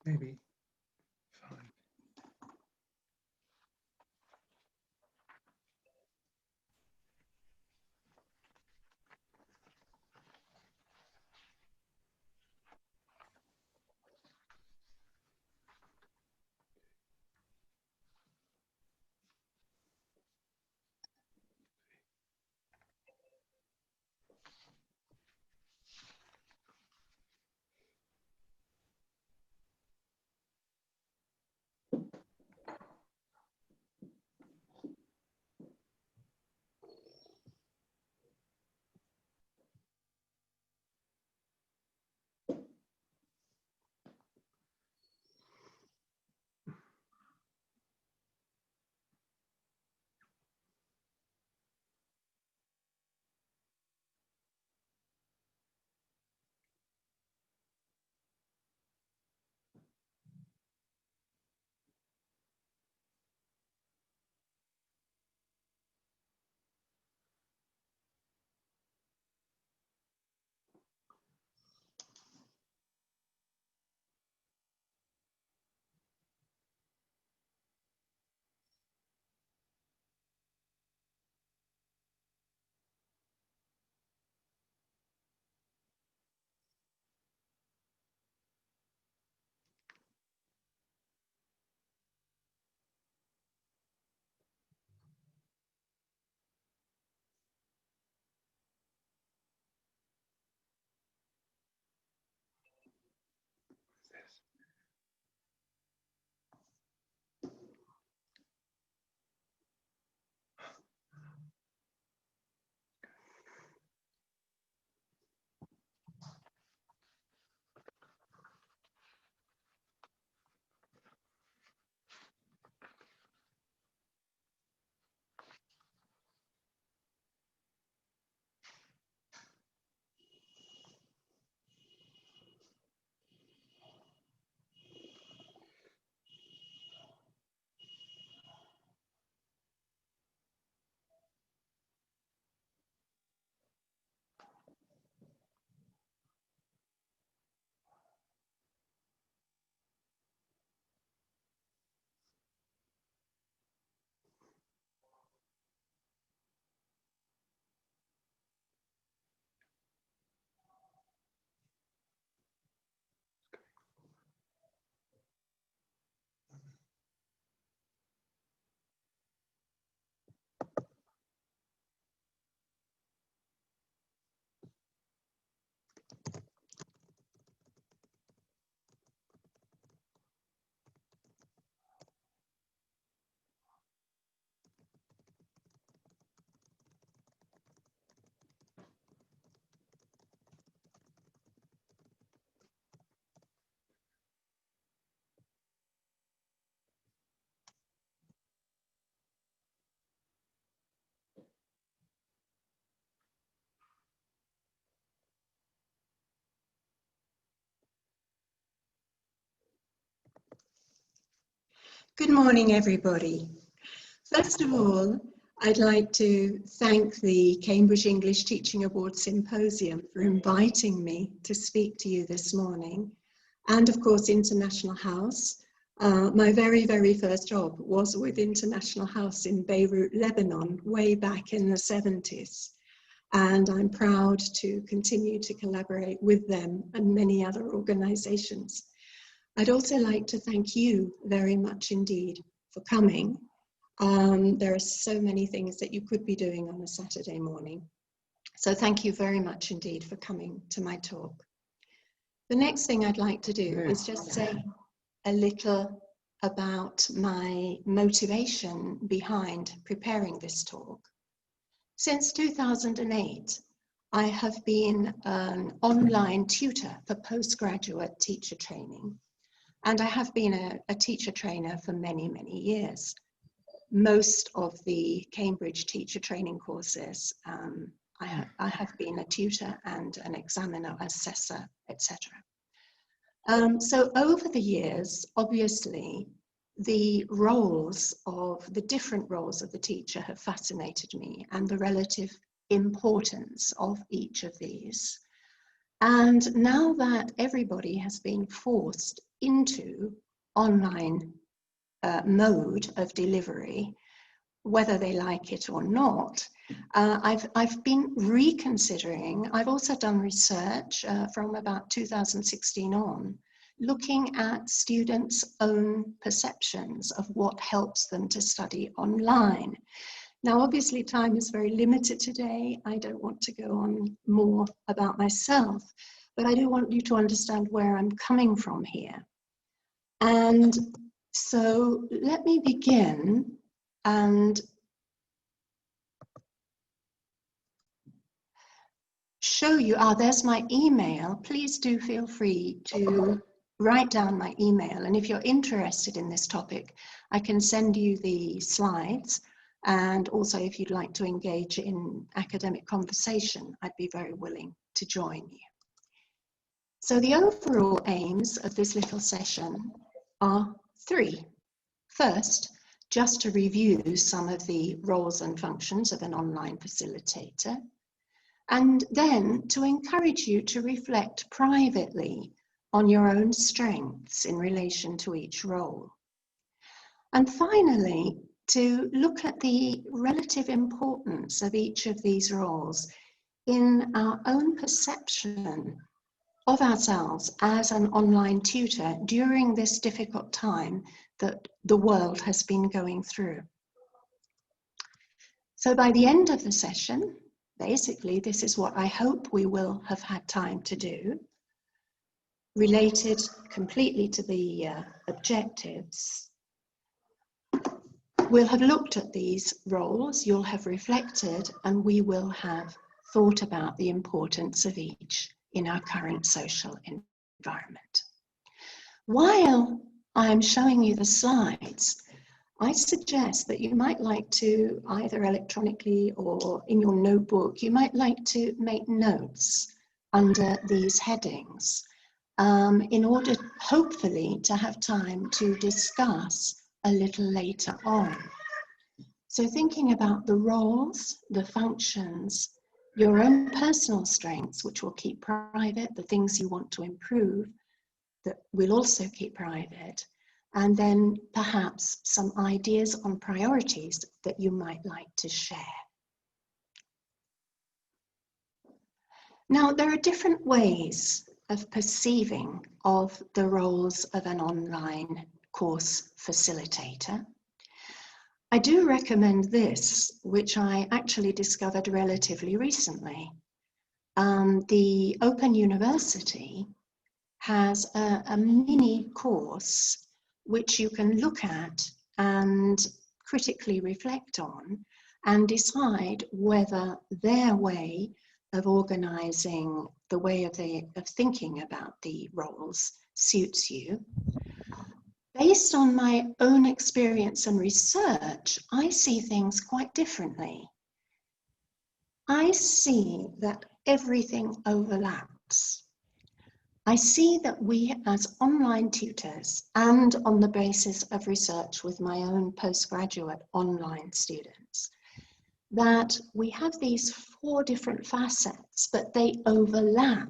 maybe 5. Good morning, everybody. First of all, I'd like to thank the Cambridge English Teaching Award Symposium for inviting me to speak to you this morning. And of course, International House. My very, very first job was with International House in Beirut, Lebanon, way back in the 70s. And I'm proud to continue to collaborate with them and many other organizations. I'd also like to thank you very much indeed for coming. There are so many things that you could be doing on a Saturday morning. So thank you very much indeed for coming to my talk. The next thing I'd like to do is just say a little about my motivation behind preparing this talk. Since 2008, I have been an online tutor for postgraduate teacher training. And I have been a teacher trainer for many, many years. Most of the Cambridge teacher training courses, I have been a tutor and an examiner, assessor, etc. So over the years, obviously, the different roles of the teacher have fascinated me, and the relative importance of each of these. And now that everybody has been forced into online mode of delivery, whether they like it or not, I've been reconsidering. I've also done research from about 2016 on, looking at students' own perceptions of what helps them to study online. Now, obviously, time is very limited today. I don't want to go on more about myself, but I do want you to understand where I'm coming from here. And so let me begin and show you, there's my email. Please do feel free to write down my email. And if you're interested in this topic, I can send you the slides. And also, if you'd like to engage in academic conversation, I'd be very willing to join you. So the overall aims of this little session are three. First, just to review some of the roles and functions of an online facilitator. And then to encourage you to reflect privately on your own strengths in relation to each role. And finally, to look at the relative importance of each of these roles in our own perception of ourselves as an online tutor during this difficult time that the world has been going through. So by the end of the session, basically, this is what I hope we will have had time to do, related completely to the objectives. We'll have looked at these roles, you'll have reflected, and we will have thought about the importance of each in our current social environment. While I'm showing you the slides, I suggest that you might like to, either electronically or in your notebook, you might like to make notes under these headings in order, hopefully, to have time to discuss a little later on. So thinking about the roles, the functions, your own personal strengths, which we'll keep private, the things you want to improve, that we'll also keep private, and then perhaps some ideas on priorities that you might like to share. Now, there are different ways of perceiving of the roles of an online course facilitator. I do recommend this, which I actually discovered relatively recently. The Open University has a mini course which you can look at and critically reflect on and decide whether their way of organizing the way of thinking about the roles suits you. Based on my own experience and research, I see things quite differently. I see that everything overlaps. I see that we as online tutors, and on the basis of research with my own postgraduate online students, that we have these 4 different facets, but they overlap.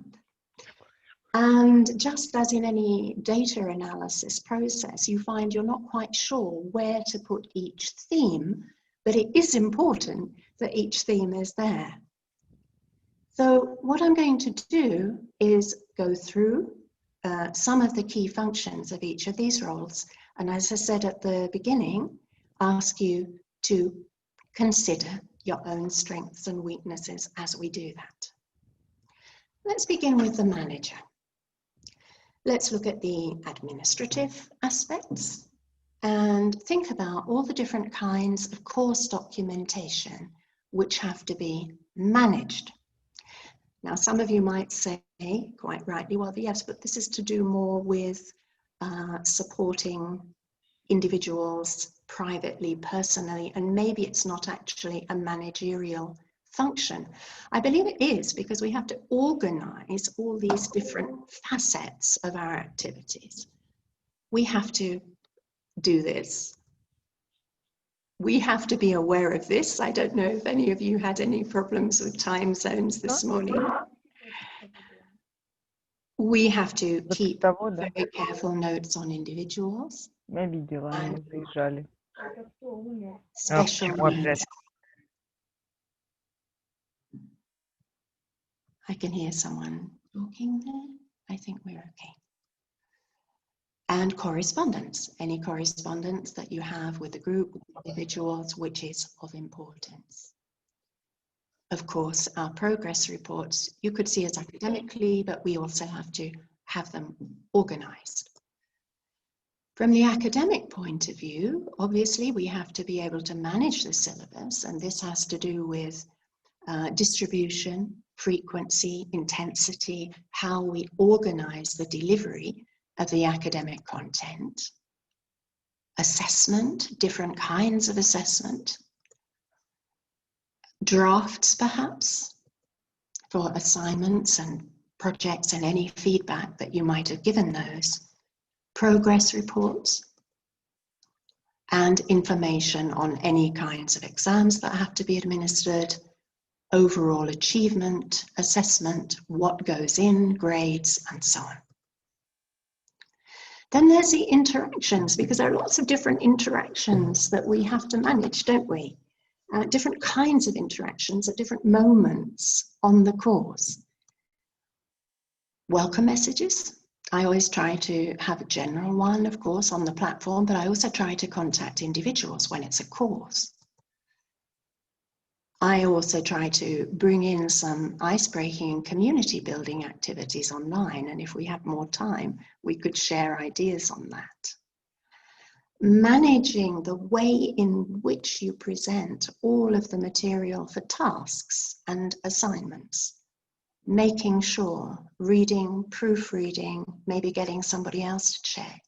And just as in any data analysis process, you find you're not quite sure where to put each theme, but it is important that each theme is there. So what I'm going to do is go through some of the key functions of each of these roles. And as I said at the beginning, ask you to consider your own strengths and weaknesses as we do that. Let's begin with the manager. Let's look at the administrative aspects and think about all the different kinds of course documentation which have to be managed. Now, some of you might say, quite rightly, well, yes, but this is to do more with supporting individuals privately, personally, and maybe it's not actually a managerial function. I believe it is, because we have to organize all these different facets of our activities. We have to do this. We have to be aware of this. I don't know if any of you had any problems with time zones this morning. We have to Вот keep того, да, very careful notes on individuals, я видела, они заезжали. special почему needs. опять? I can hear someone talking there. I think we're okay. And correspondence, any correspondence that you have with the group, with individuals, which is of importance. Of course, our progress reports, you could see as academically, but we also have to have them organized. From the academic point of view, obviously, we have to be able to manage the syllabus, and this has to do with distribution, frequency, intensity, how we organize the delivery of the academic content, assessment, different kinds of assessment, drafts perhaps for assignments and projects and any feedback that you might have given those, progress reports, and information on any kinds of exams that have to be administered, overall achievement, assessment, what goes in, grades, and so on. Then there's the interactions, because there are lots of different interactions that we have to manage, don't we? Different kinds of interactions at different moments on the course. Welcome messages. I always try to have a general one, of course, on the platform, but I also try to contact individuals when it's a course. I also try to bring in some ice-breaking and community building activities online, and if we have more time, we could share ideas on that. Managing the way in which you present all of the material for tasks and assignments, making sure, reading, proofreading, maybe getting somebody else to check,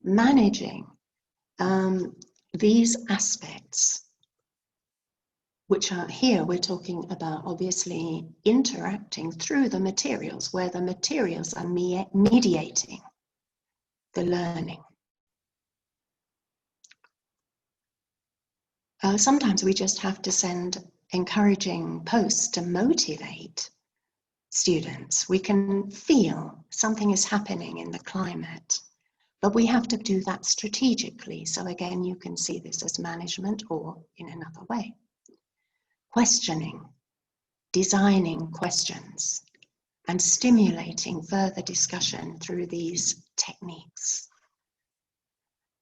managing these aspects, which are here, we're talking about obviously interacting through the materials, where the materials are mediating the learning. Sometimes we just have to send encouraging posts to motivate students. We can feel something is happening in the climate, but we have to do that strategically. So again, you can see this as management or in another way. Questioning, designing questions, and stimulating further discussion through these techniques.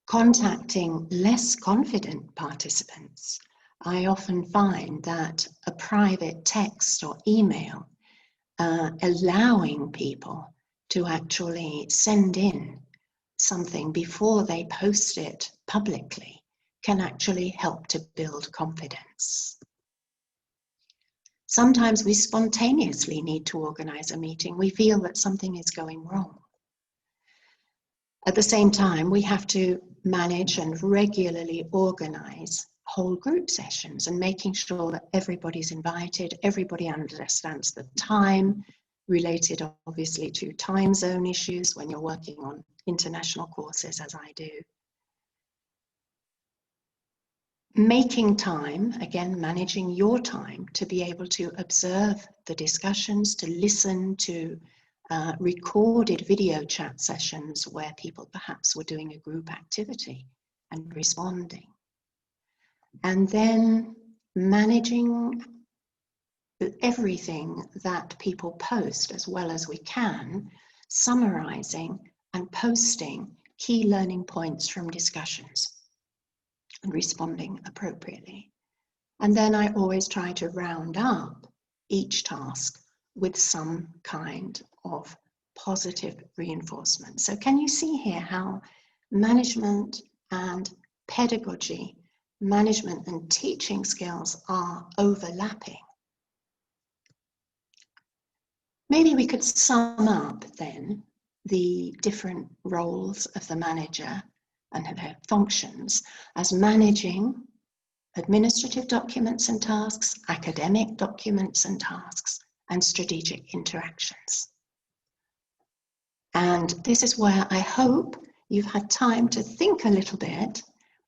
Contacting less confident participants. I often find that a private text or email allowing people to actually send in something before they post it publicly can actually help to build confidence. Sometimes we spontaneously need to organize a meeting. We feel that something is going wrong. At the same time, we have to manage and regularly organize whole group sessions and making sure that everybody's invited, everybody understands the time, related obviously to time zone issues when you're working on international courses, as I do. Making time, again, managing your time to be able to observe the discussions, to listen to recorded video chat sessions where people perhaps were doing a group activity and responding. And then managing everything that people post as well as we can, summarizing and posting key learning points from discussions and responding appropriately. And then I always try to round up each task with some kind of positive reinforcement. So can you see here how management and pedagogy, management and teaching skills are overlapping? Maybe we could sum up then the different roles of the manager and their functions as managing administrative documents and tasks, academic documents and tasks, and strategic interactions. And this is where I hope you've had time to think a little bit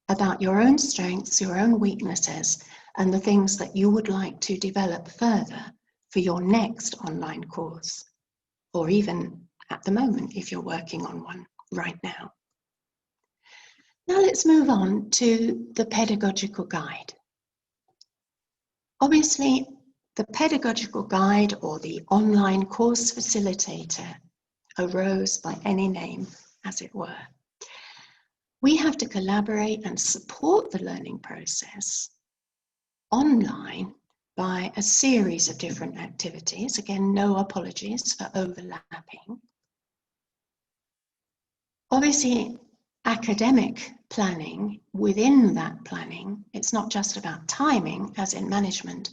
about your own strengths, your own weaknesses, and the things that you would like to develop further for your next online course, or even at the moment if you're working on one right now. Now let's move on to the pedagogical guide. Obviously, the pedagogical guide or the online course facilitator arose by any name, as it were. We have to collaborate and support the learning process online by a series of different activities. Again, no apologies for overlapping. Obviously, academic planning, within that planning, it's not just about timing, as in management,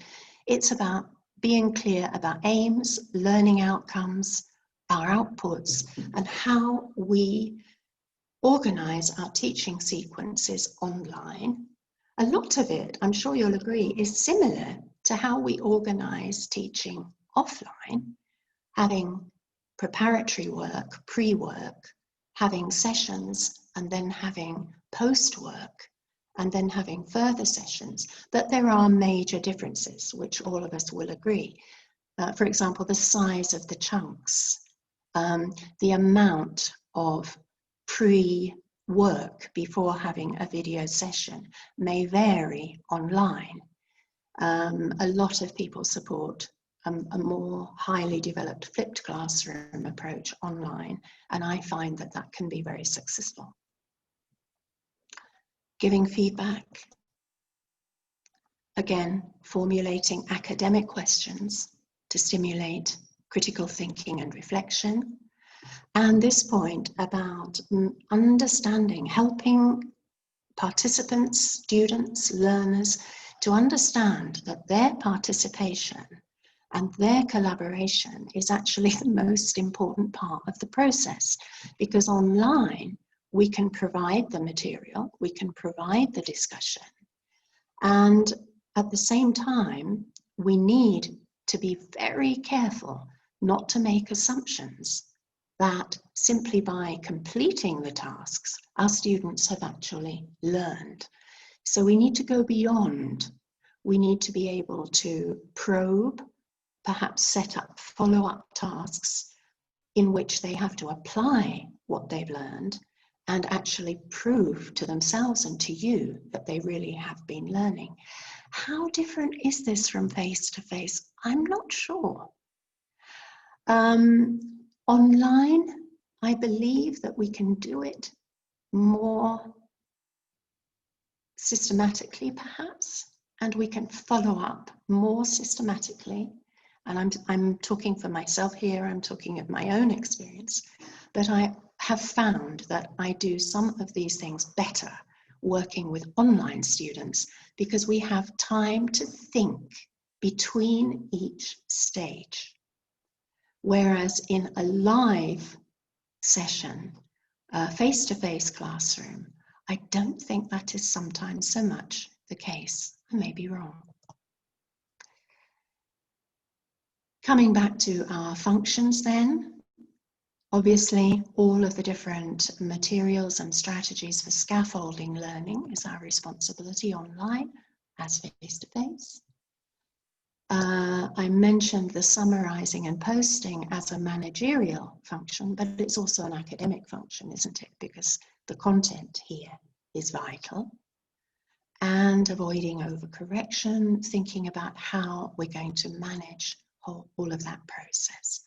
it's about being clear about aims, learning outcomes, our outputs, and how we organize our teaching sequences online. A lot of it, I'm sure you'll agree, is similar to how we organize teaching offline, having preparatory work, pre-work, having sessions, and then having post-work, and then having further sessions. But there are major differences, which all of us will agree. For example, the size of the chunks, the amount of pre-work before having a video session may vary online. A lot of people support a more highly developed flipped classroom approach online, and I find that that can be very successful. Giving feedback, again, formulating academic questions to stimulate critical thinking and reflection, and this point about understanding, helping participants, students, learners to understand that their participation and their collaboration is actually the most important part of the process, because online we can provide the material, we can provide the discussion, and at the same time we need to be very careful not to make assumptions that simply by completing the tasks our students have actually learned. So we need to go beyond. We need to be able to probe, perhaps set up follow-up tasks in which they have to apply what they've learned and actually prove to themselves and to you that they really have been learning. How different is this from face-to-face? I'm not sure. Online, I believe that we can do it more systematically, perhaps, and we can follow up more systematically. And I'm talking for myself here, I'm talking of my own experience, but I have found that I do some of these things better working with online students because we have time to think between each stage. Whereas in a live session, a face-to-face classroom, I don't think that is sometimes so much the case. I may be wrong. Coming back to our functions then, obviously all of the different materials and strategies for scaffolding learning is our responsibility online as face-to-face. I mentioned the summarizing and posting as a managerial function, but it's also an academic function, isn't it? Because the content here is vital. And avoiding overcorrection, thinking about how we're going to manage all of that process.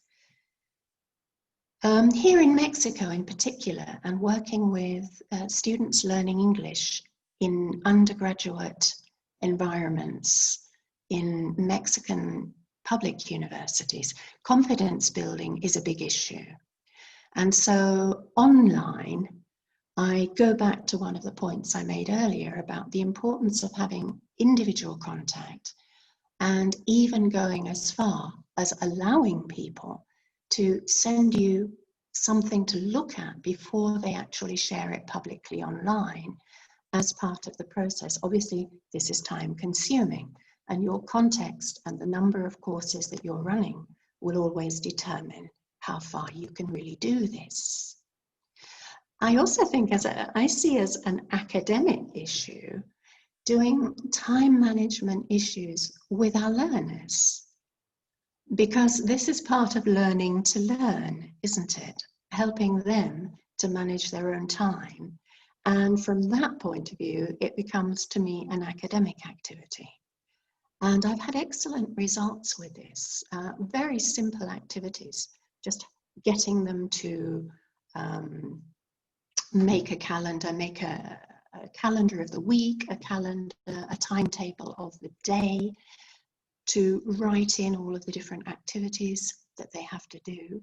Here in Mexico in particular, and working with students learning English in undergraduate environments, in Mexican public universities, confidence building is a big issue. And so online, I go back to one of the points I made earlier about the importance of having individual contact and even going as far as allowing people to send you something to look at before they actually share it publicly online as part of the process. Obviously, this is time consuming. And your context and the number of courses that you're running will always determine how far you can really do this. I also think I see as an academic issue, doing time management issues with our learners. because this is part of learning to learn, isn't it? Helping them to manage their own time. And from that point of view, it becomes to me an academic activity. And I've had excellent results with this. Very simple activities, just getting them to make a calendar, make a calendar of the week, a calendar, a timetable of the day, to write in all of the different activities that they have to do,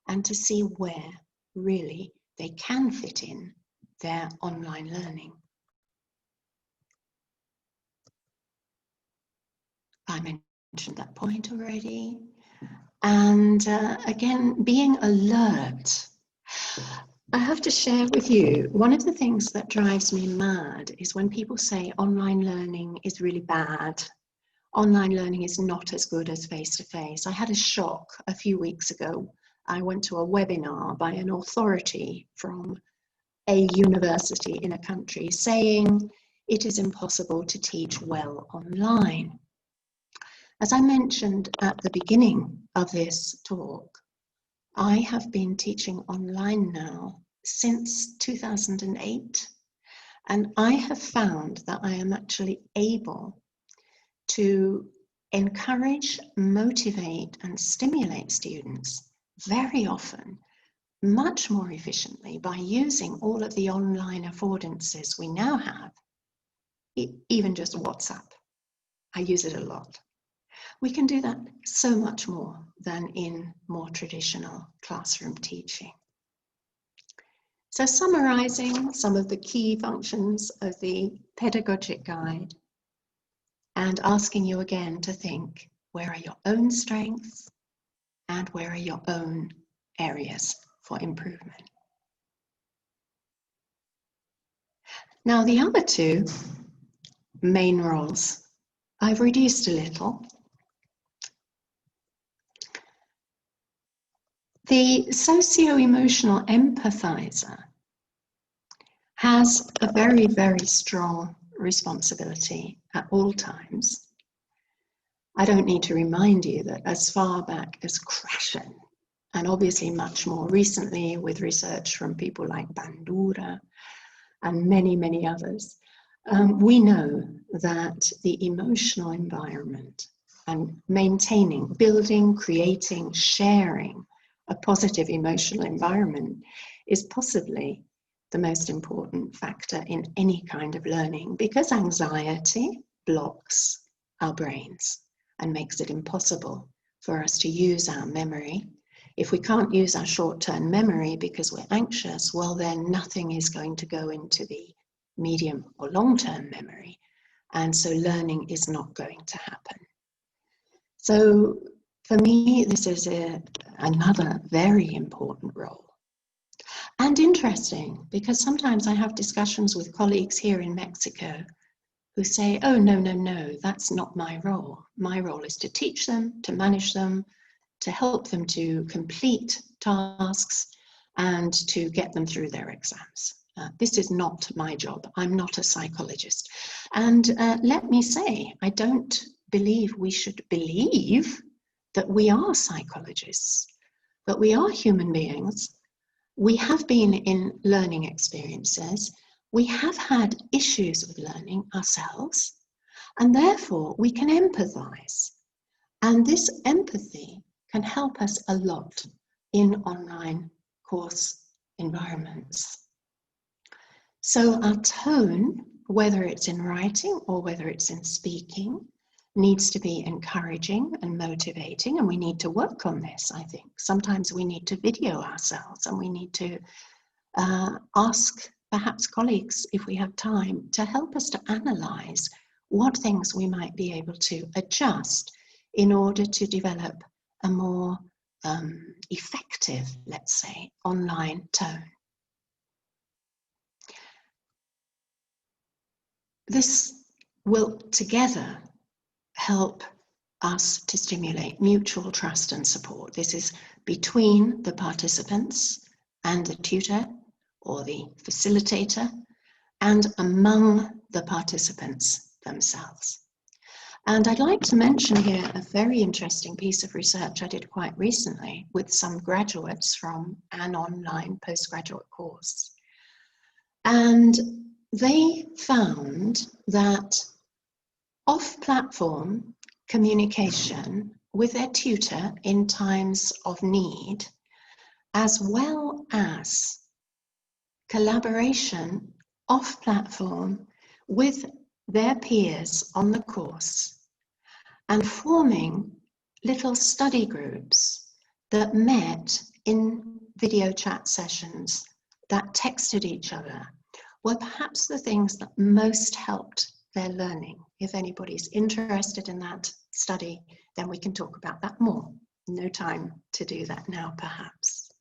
and to see where really they can fit in their online learning. I mentioned that point already. And again, being alert. I have to share with you, one of the things that drives me mad is when people say online learning is really bad. Online learning is not as good as face-to-face. I had a shock a few weeks ago. I went to a webinar by an authority from a university in a country saying it is impossible to teach well online. As I mentioned at the beginning of this talk, I have been teaching online now since 2008, and I have found that I am actually able to encourage, motivate, and stimulate students very often much more efficiently by using all of the online affordances we now have, even just WhatsApp. I use it a lot. We can do that so much more than in more traditional classroom teaching. So summarizing some of the key functions of the pedagogic guide and asking you again to think, where are your own strengths and where are your own areas for improvement? Now, the other two main roles I've reduced a little. The socio-emotional empathizer has a very, very strong responsibility at all times. I don't need to remind you that as far back as Krashen, and obviously much more recently with research from people like Bandura and many, many others, we know that the emotional environment and maintaining, building, creating, sharing a positive emotional environment is possibly the most important factor in any kind of learning, because anxiety blocks our brains and makes it impossible for us to use our memory. If we can't use our short-term memory because we're anxious, well, then nothing is going to go into the medium or long-term memory. And so learning is not going to happen. So for me, this is another very important role. And interesting, because sometimes I have discussions with colleagues here in Mexico who say, oh, no, that's not my role. My role is to teach them, to manage them, to help them to complete tasks and to get them through their exams. This is not my job. I'm not a psychologist. And let me say, I don't believe we should believe that we are psychologists, that we are human beings. We have been in learning experiences. We have had issues with learning ourselves, and therefore we can empathize. And this empathy can help us a lot in online course environments. So our tone, whether it's in writing or whether it's in speaking, needs to be encouraging and motivating, and we need to work on this, I think. Sometimes we need to video ourselves, and we need to ask perhaps colleagues, if we have time, to help us to analyze what things we might be able to adjust in order to develop a more effective, let's say, online tone. This will together help us to stimulate mutual trust and support. This is between the participants and the tutor or the facilitator, and among the participants themselves. And I'd like to mention here a very interesting piece of research I did quite recently with some graduates from an online postgraduate course. And they found that off-platform communication with their tutor in times of need, as well as collaboration off-platform with their peers on the course, and forming little study groups that met in video chat sessions, that texted each other, were perhaps the things that most helped their learning. If anybody's interested in that study, then we can talk about that more. No time to do that now, perhaps.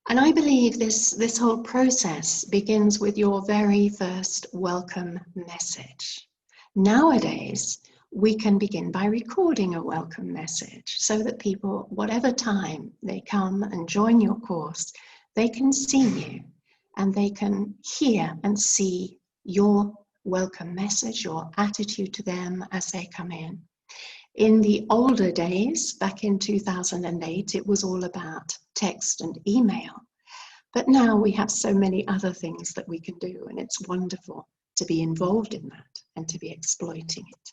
And I believe this whole process begins with your very first welcome message. Nowadays, we can begin by recording a welcome message so that people, whatever time they come and join your course, they can see you and they can hear and see your welcome message, your attitude to them as they come in. In the older days, back in 2008, it was all about text and email. But now we have so many other things that we can do, and it's wonderful to be involved in that and to be exploiting it.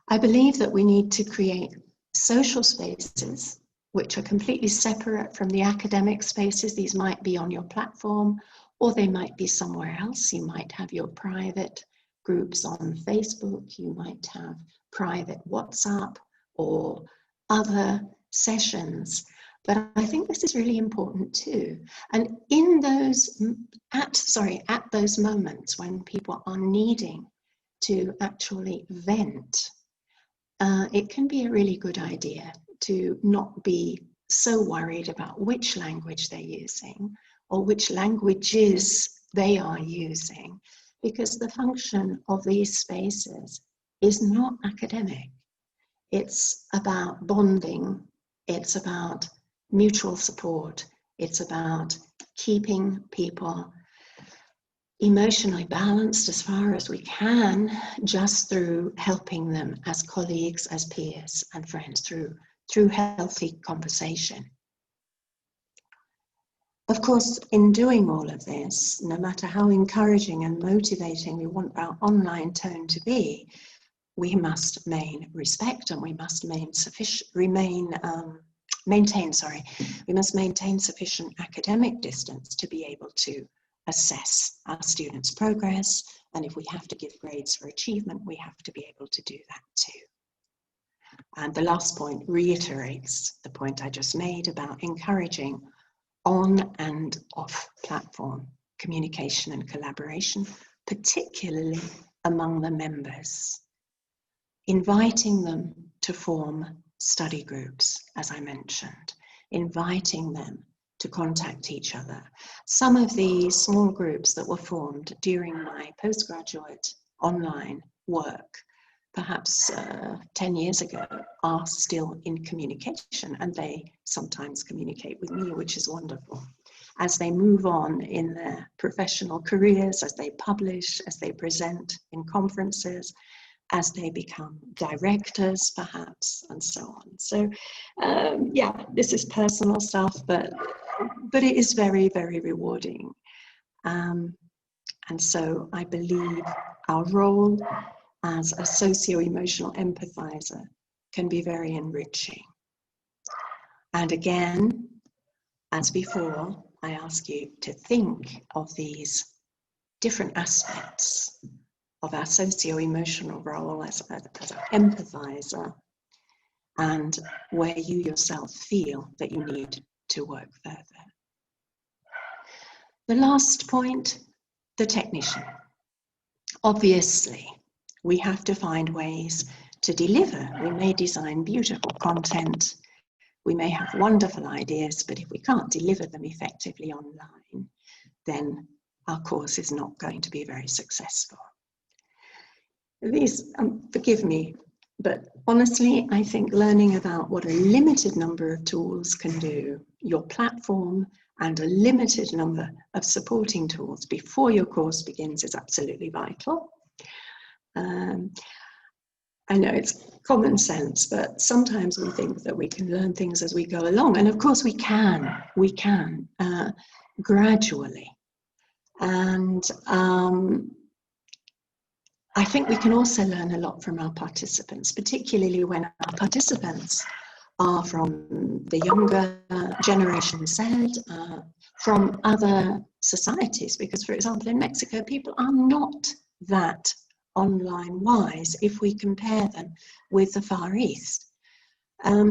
I believe that we need to create social spaces which are completely separate from the academic spaces. These might be on your platform, or they might be somewhere else. You might have your private groups on Facebook, you might have private WhatsApp or other sessions. But I think this is really important too. And in those, at those moments when people are needing to actually vent, it can be a really good idea to not be so worried about which language they're using or which languages they are using, because the function of these spaces is not academic. It's about bonding, it's about mutual support, it's about keeping people emotionally balanced as far as we can, just through helping them as colleagues, as peers and friends, through healthy conversation. Of course, in doing all of this, no matter how encouraging and motivating we want our online tone to be, we must maintain sufficient academic distance to be able to assess our students' progress. And if we have to give grades for achievement, we have to be able to do that too. And the last point reiterates the point I just made about encouraging on and off platform communication and collaboration, particularly among the members. Inviting them to form study groups, as I mentioned, inviting them to contact each other. Some of the small groups that were formed during my postgraduate online work, perhaps 10 years ago, are still in communication, and they sometimes communicate with me, which is wonderful. As they move on in their professional careers, as they publish, as they present in conferences, as they become directors, perhaps, and so on. So, yeah, this is personal stuff, but it is very, very rewarding. And so I believe our role as a socio-emotional empathizer can be very enriching. And again, as before, I ask you to think of these different aspects of our socio-emotional role as an empathizer, and where you yourself feel that you need to work further. The last point, the technician. Obviously, we have to find ways to deliver. We may design beautiful content, we may have wonderful ideas, but if we can't deliver them effectively online, then our course is not going to be very successful. These, forgive me, but honestly, I think learning about what a limited number of tools can do, your platform, and a limited number of supporting tools before your course begins is absolutely vital. I know it's common sense, but sometimes we think that we can learn things as we go along. And of course we can gradually. And I think we can also learn a lot from our participants, particularly when our participants are from the younger generation said, from other societies, because for example in Mexico people are not that online wise if we compare them with the Far East.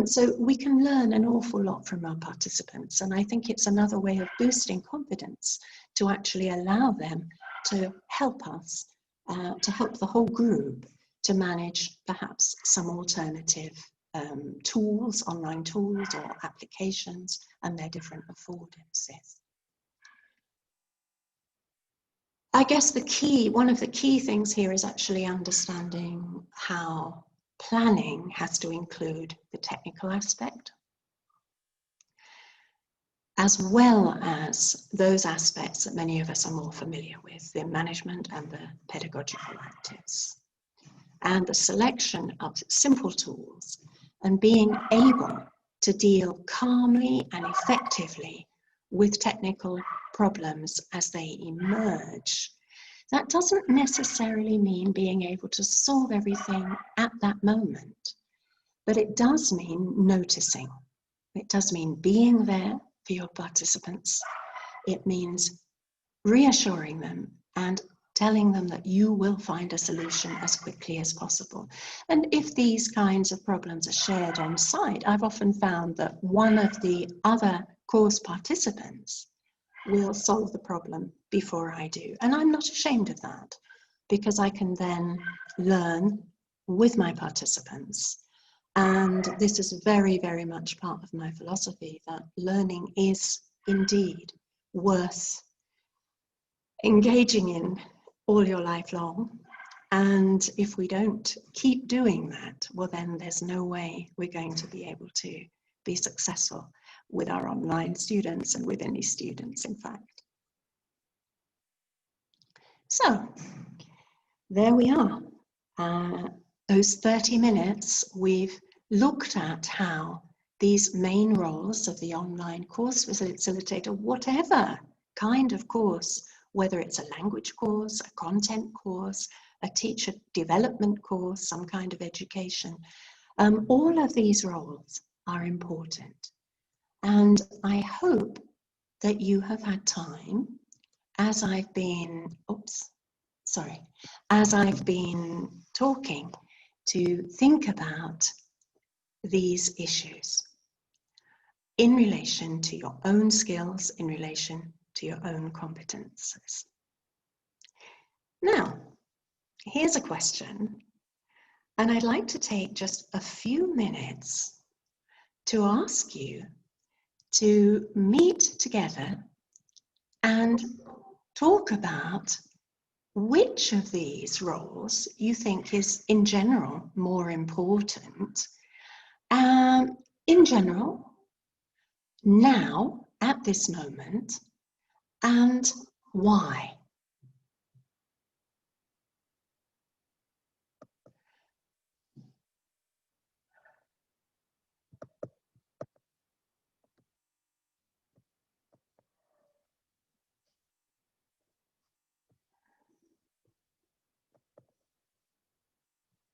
So we can learn an awful lot from our participants, and I think it's another way of boosting confidence to actually allow them to help us, to help the whole group to manage perhaps some alternative tools, online tools or applications and their different affordances. I guess one of the key things here is actually understanding how planning has to include the technical aspect, as well as those aspects that many of us are more familiar with, the management and the pedagogical actives, and the selection of simple tools and being able to deal calmly and effectively with technical problems as they emerge. That doesn't necessarily mean being able to solve everything at that moment, but it does mean noticing. It does mean being there for your participants. It means reassuring them and telling them that you will find a solution as quickly as possible. And if these kinds of problems are shared on site, I've often found that one of the other course participants will solve the problem before I do. And I'm not ashamed of that, because I can then learn with my participants. And this is very, very much part of my philosophy, that learning is indeed worth engaging in all your life long. And if we don't keep doing that, well, then there's no way we're going to be able to be successful with our online students and with any students, in fact. So there we are. Those 30 minutes, we've looked at how these main roles of the online course facilitator, whatever kind of course, whether it's a language course, a content course, a teacher development course, some kind of education, all of these roles are important. And I hope that you have had time, as I've been, as I've been talking, to think about these issues in relation to your own skills, in relation to your own competences. Now, here's a question, and I'd like to take just a few minutes to ask you to meet together and talk about which of these roles you think is in general more important, in general, now, at this moment, and why.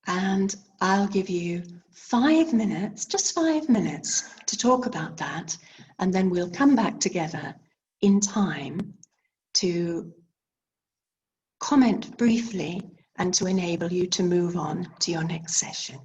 And I'll give you 5 minutes, just 5 minutes, to talk about that, and then we'll come back together in time to comment briefly and to enable you to move on to your next session.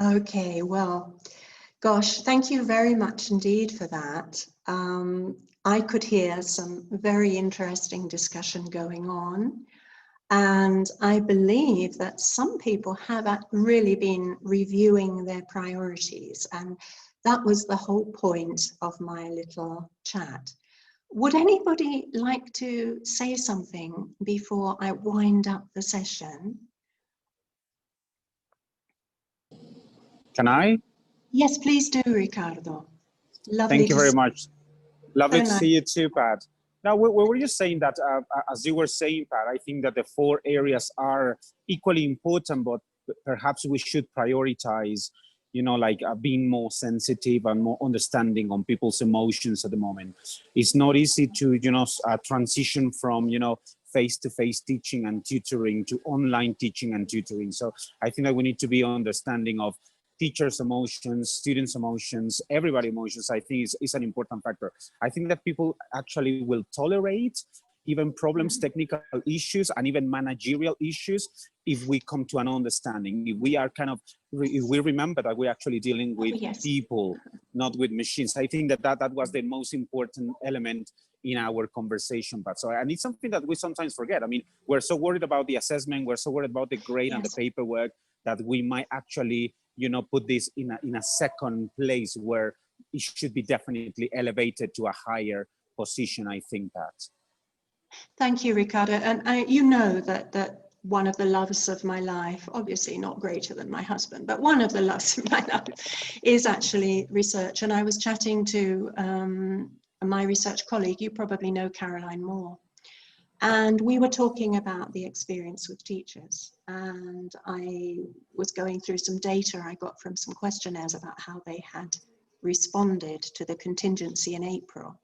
Okay, well, gosh, thank you very much indeed for that. I could hear some very interesting discussion going on. And I believe that some people have really been reviewing their priorities. And that was the whole point of my little chat. Would anybody like to say something before I wind up the session? Can I? Yes, please do, Ricardo. Lovely Thank you to very see much. Lovely you. to So see you too, Pat. Now, what were you saying that, as you were saying, Pat, I think that the 4 areas are equally important, but perhaps we should prioritize, you know, like being more sensitive and more understanding on people's emotions at the moment. It's not easy to, you know, transition from, you know, face-to-face teaching and tutoring to online teaching and tutoring. So I think that we need to be understanding of teachers' emotions, students' emotions, everybody's emotions. I think is an important factor. I think that people actually will tolerate even problems, technical issues, and even managerial issues if we come to an understanding. If we are kind of, if we remember that we're actually dealing with people, not with machines. I think that was the most important element in our conversation. But so, and it's something that we sometimes forget. I mean, we're so worried about the assessment, we're so worried about the grade and the paperwork that we might actually, you know, put this in a second place where it should be definitely elevated to a higher position. I think that. Thank you, Ricardo. And you know that one of the loves of my life, obviously not greater than my husband, but one of the loves of my life is actually research. And I was chatting to my research colleague, you probably know Caroline Moore, and we were talking about the experience with teachers. And I was going through some data I got from some questionnaires about how they had responded to the contingency in April.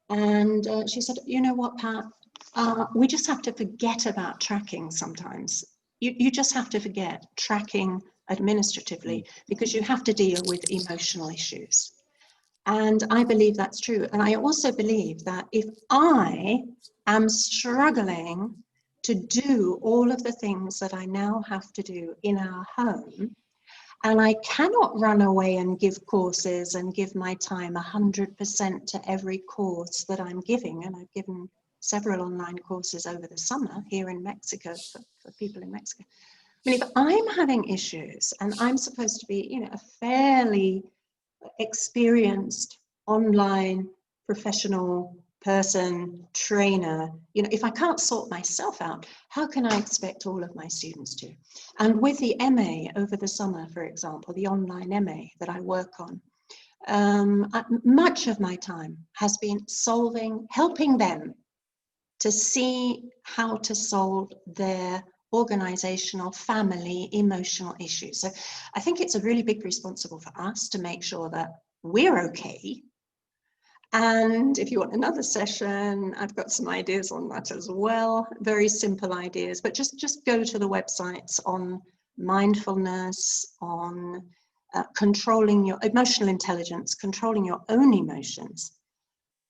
And she said, you know what, Pat, we just have to forget about tracking sometimes. You just have to forget tracking administratively because you have to deal with emotional issues. And I believe that's true. And I also believe that if I am struggling to do all of the things that I now have to do in our home, and I cannot run away and give courses and give my time 100% to every course that I'm giving. And I've given several online courses over the summer here in Mexico for people in Mexico. I mean, if I'm having issues and I'm supposed to be, you know, a fairly experienced online professional person, trainer, you know, if I can't sort myself out, how can I expect all of my students to? And with the MA over the summer, for example, the online MA that I work on, much of my time has been helping them to see how to solve their organizational, family, emotional issues. So I think it's a really big responsibility for us to make sure that we're okay. And if you want another session, I've got some ideas on that as well. Very simple ideas, but just go to the websites on mindfulness, on controlling your emotional intelligence, controlling your own emotions.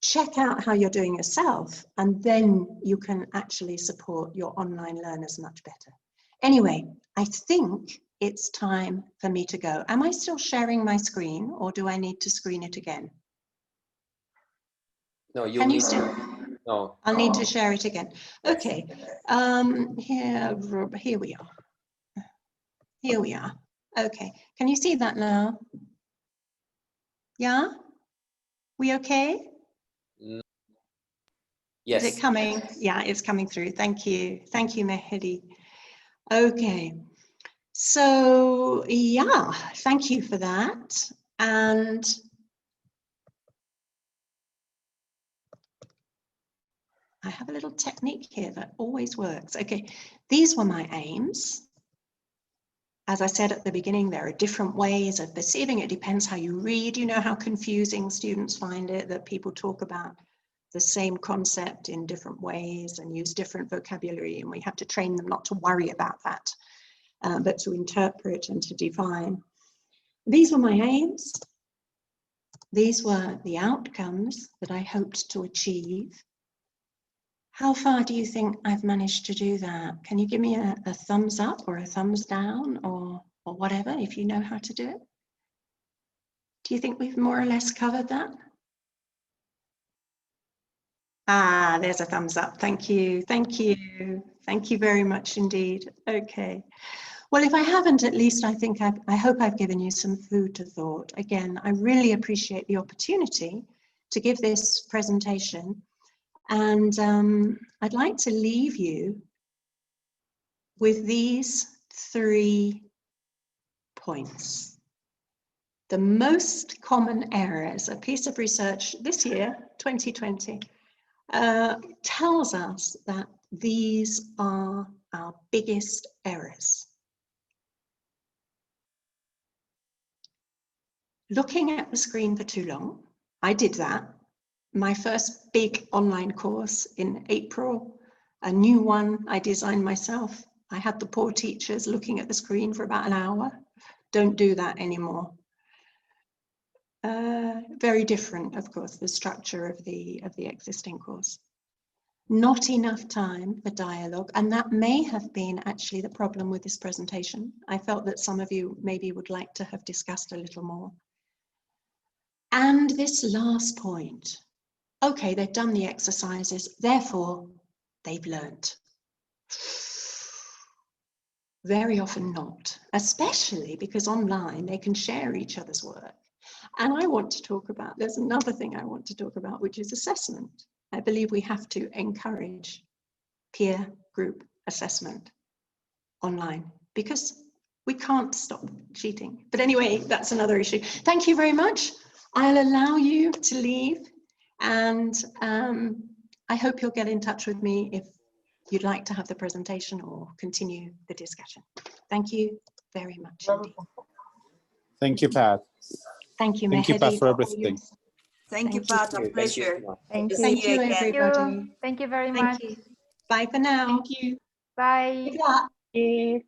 Check out how you're doing yourself, and then you can actually support your online learners much better. Anyway, I think it's time for me to go. Am I still sharing my screen, or do I need to screen it again? No, you Can need you still? No. I'll need to share it again. Okay, here we are. Here we are. Okay, can you see that now? Yeah? We okay? Yes. Is it coming? Yeah, it's coming through. Thank you. Thank you, Mehdi. Okay. So, yeah, thank you for that. And I have a little technique here that always works. Okay, these were my aims. As I said at the beginning, there are different ways of perceiving it. Depends how you read. You know how confusing students find it, that people talk about the same concept in different ways and use different vocabulary, and we have to train them not to worry about that, but to interpret and to define. These were my aims. These were the outcomes that I hoped to achieve. How far do you think I've managed to do that? Can you give me a thumbs up or a thumbs down, or or whatever, if you know how to do it. Do you think we've more or less covered that? Ah, there's a thumbs up. Thank you. Thank you. Thank you very much indeed. Okay. Well, if I haven't, at least I think I hope I've given you some food to thought. Again, I really appreciate the opportunity to give this presentation. And I'd like to leave you with these 3 points. The most common errors, a piece of research this year, 2020, tells us that these are our biggest errors. Looking at the screen for too long, I did that. My first big online course in April, a new one I designed myself. I had the poor teachers looking at the screen for about an hour. Don't do that anymore. Very different, of course, the structure of the existing course. Not enough time for dialogue, and that may have been actually the problem with this presentation. I felt that some of you maybe would like to have discussed a little more. And this last point, okay, they've done the exercises, therefore they've learnt. Very often not, especially because online they can share each other's work. And I want to talk about, there's another thing I want to talk about, which is assessment. I believe we have to encourage peer group assessment online because we can't stop cheating. But anyway, that's another issue. Thank you very much. I'll allow you to leave, and I hope you'll get in touch with me if you'd like to have the presentation or continue the discussion. Thank you very much indeed. Thank you, Pat. Thank you, Thank you, Pat, Mehdi, for all everything. Thank you, Thank Pat. A pleasure. Thank you. Thank you, again. everybody. Thank you very Thank much. you. Bye for now. Thank you. Bye. Good luck. Yes.